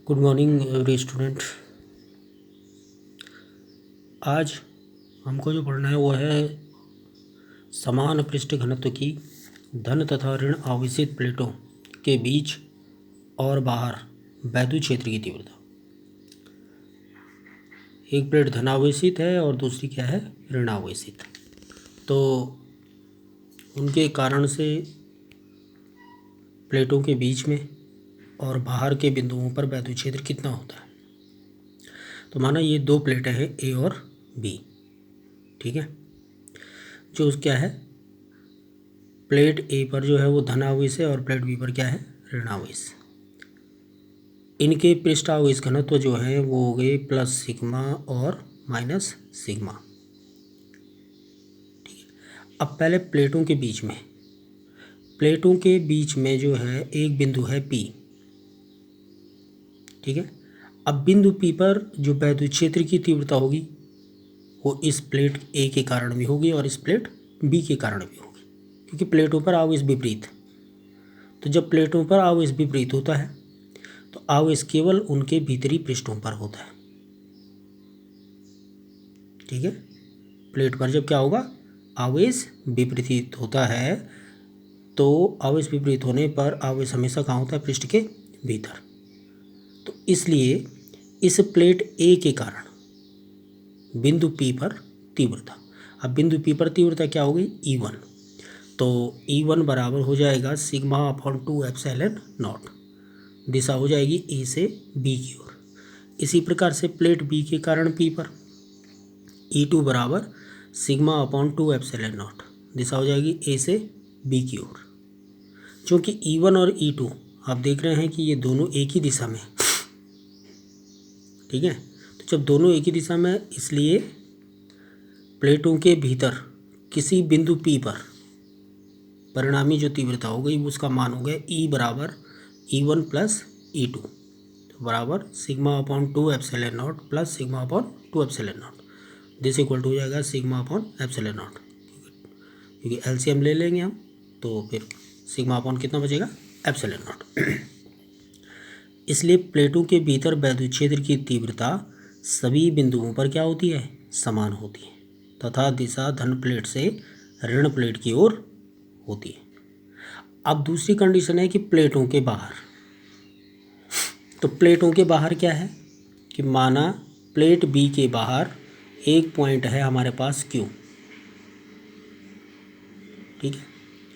Good morning every student. आज हमको जो पढ़ना है वो है समान पृष्ठ घनत्व की धन तथा ऋण आवेशित प्लेटों के बीच और बाहर वैद्युत क्षेत्र की तीव्रता। एक प्लेट धनावेशित है और दूसरी क्या है, ऋण आवेशित। तो उनके कारण से प्लेटों के बीच में और बाहर के बिंदुओं पर वैद्युत क्षेत्र कितना होता है। तो माना ये दो प्लेटें हैं ए और बी, ठीक है। जो क्या है, प्लेट ए पर जो है वो धनावेश है और प्लेट बी पर क्या है, ऋणावेश। इनके पृष्ठावेश घनत्व जो है वो हो गए प्लस सिग्मा और माइनस सिग्मा, ठीक है। अब पहले प्लेटों के बीच में जो है एक बिंदु है पी, ठीक है। अब बिंदु पी पर जो वैद्युत क्षेत्र की तीव्रता होगी वो इस प्लेट ए के कारण भी होगी और इस प्लेट बी के कारण भी होगी, क्योंकि प्लेटों पर आवेश विपरीत। तो जब प्लेटों पर आवेश विपरीत होता है तो आवेश केवल उनके भीतरी पृष्ठों पर होता है, ठीक है। प्लेट पर जब क्या होगा, आवेश विपरीत होता है, तो आवेश विपरीत होने पर आवेश हमेशा कहाँ होता है, पृष्ठ के भीतर। तो इसलिए इस प्लेट ए के कारण बिंदु पी पर तीव्रता, अब बिंदु पी पर तीव्रता क्या होगी, E1। तो E1 बराबर हो जाएगा सिग्मा अपॉन 2 एप्सिलॉन नॉट। दिशा हो जाएगी ए से बी की ओर। इसी प्रकार से प्लेट बी के कारण पी पर E2 बराबर सिग्मा अपॉन 2 एप्सिलॉन नॉट। दिशा हो जाएगी ए से बी की ओर। चूँकि E1 और E2 आप देख रहे हैं कि ये दोनों एक ही दिशा में, ठीक है। तो जब दोनों एक ही दिशा में, इसलिए प्लेटों के भीतर किसी बिंदु P पर परिणामी जो तीव्रता हो गई उसका मान हो गया E बराबर E1 प्लस E2, तो बराबर sigma upon 2 epsilon not plus sigma upon 2 epsilon not. This equal to हो जाएगा सिग्मा अपॉन एप्सिलॉन नॉट, क्योंकि एलसीएम ले लेंगे हम, तो फिर सिग्मा अपॉन कितना बचेगा, एप्सिलॉन नॉट। इसलिए प्लेटों के भीतर वैद्युत क्षेत्र की तीव्रता सभी बिंदुओं पर क्या होती है, समान होती है तथा दिशा धन प्लेट से ऋण प्लेट की ओर होती है। अब दूसरी कंडीशन है कि प्लेटों के बाहर, तो प्लेटों के बाहर क्या है कि माना प्लेट बी के बाहर एक पॉइंट है हमारे पास Q, ठीक है।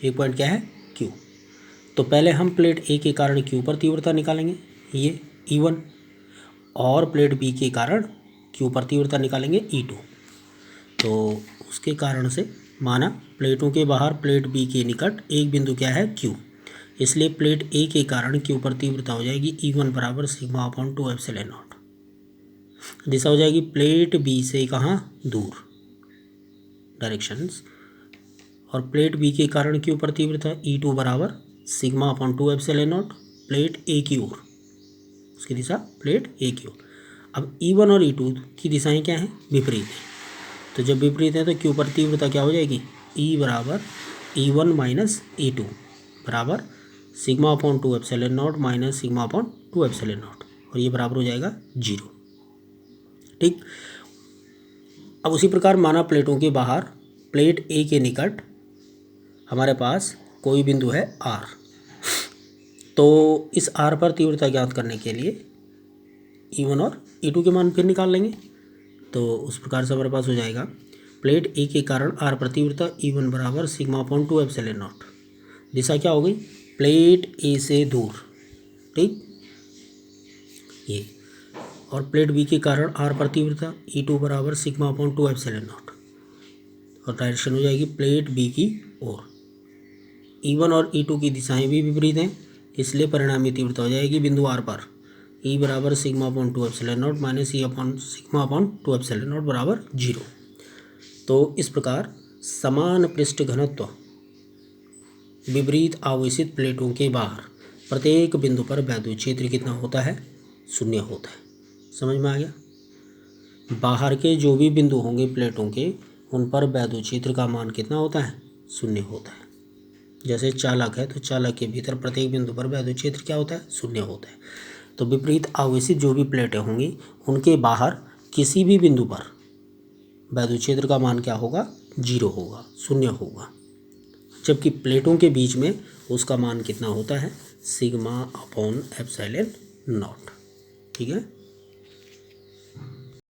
एक पॉइंट क्या है, Q। तो पहले हम प्लेट ए के कारण Q पर तीव्रता निकालेंगे, ये E1, और प्लेट बी के कारण Q पर तीव्रता निकालेंगे E2। तो उसके कारण से माना प्लेटों के बाहर प्लेट बी के निकट एक बिंदु क्या है, Q। इसलिए प्लेट ए के कारण Q पर तीव्रता हो जाएगी E1 बराबर सिग्मा अपॉन 2 एप्सिलॉन नॉट। दिशा हो जाएगी प्लेट बी से कहाँ, दूर, डायरेक्शंस। और प्लेट बी के कारण Q पर तीव्रता E2 बराबर sigma upon 2 epsilon naught plate A की ओर, उसकी दिशा प्लेट ए की ओर। अब E1 और E2 की दिशाएं क्या हैं, विपरीत है। तो जब विपरीत है तो Q पर तीव्रता क्या हो जाएगी, E बराबर E1 माइनस E2 बराबर sigma upon 2 epsilon not minus sigma upon 2 epsilon not, और ये बराबर हो जाएगा 0, ठीक। अब उसी प्रकार माना प्लेटों के बाहर प्लेट ए के निकट हमारे पास कोई बिंदु है R, तो इस R पर तीव्रता ज्ञात करने के लिए E1 और E2 के मान फिर निकाल लेंगे। तो उस प्रकार से हमारे पास हो जाएगा प्लेट ए के कारण R पर तीव्रता E1 बराबर सिग्मा अपॉन 2 एप्सिलॉन नॉट। दिशा क्या हो गई, प्लेट ए से दूर, ठीक, ये। और प्लेट बी के कारण R पर तीव्रता E2 बराबर सिग्मा अपॉन 2 एप्सिलॉन नॉट, और डायरेक्शन हो जाएगी प्लेट बी की ओर। E1 और E2 की दिशाएं भी विपरीत हैं, इसलिए परिणामी तीव्रता हो जाएगी बिंदु R पर E बराबर sigma upon 2 epsilon not minus E upon sigma upon 2 epsilon not बराबर 0। तो इस प्रकार समान पृष्ठ घनत्व विपरीत आवेशित प्लेटों के बाहर प्रत्येक बिंदु पर वैद्युत क्षेत्र कितना होता है, 0 होता है। समझ में आ गया। बाहर के जो भी बिंदु होंगे प्लेटों के, उन पर वैद्युत क्षेत्र का मान कितना होता है, 0 होता है। जैसे चालक है तो चालक के भीतर प्रत्येक बिंदु पर वैद्युत क्षेत्र क्या होता है, 0 होता है। तो विपरीत आवेशित जो भी प्लेटें होंगी उनके बाहर किसी भी बिंदु पर वैद्युत क्षेत्र का मान क्या होगा, 0 होगा, 0 होगा। जबकि प्लेटों के बीच में उसका मान कितना होता है, सिग्मा अपॉन एप्सिलॉन नॉट। ठीक है।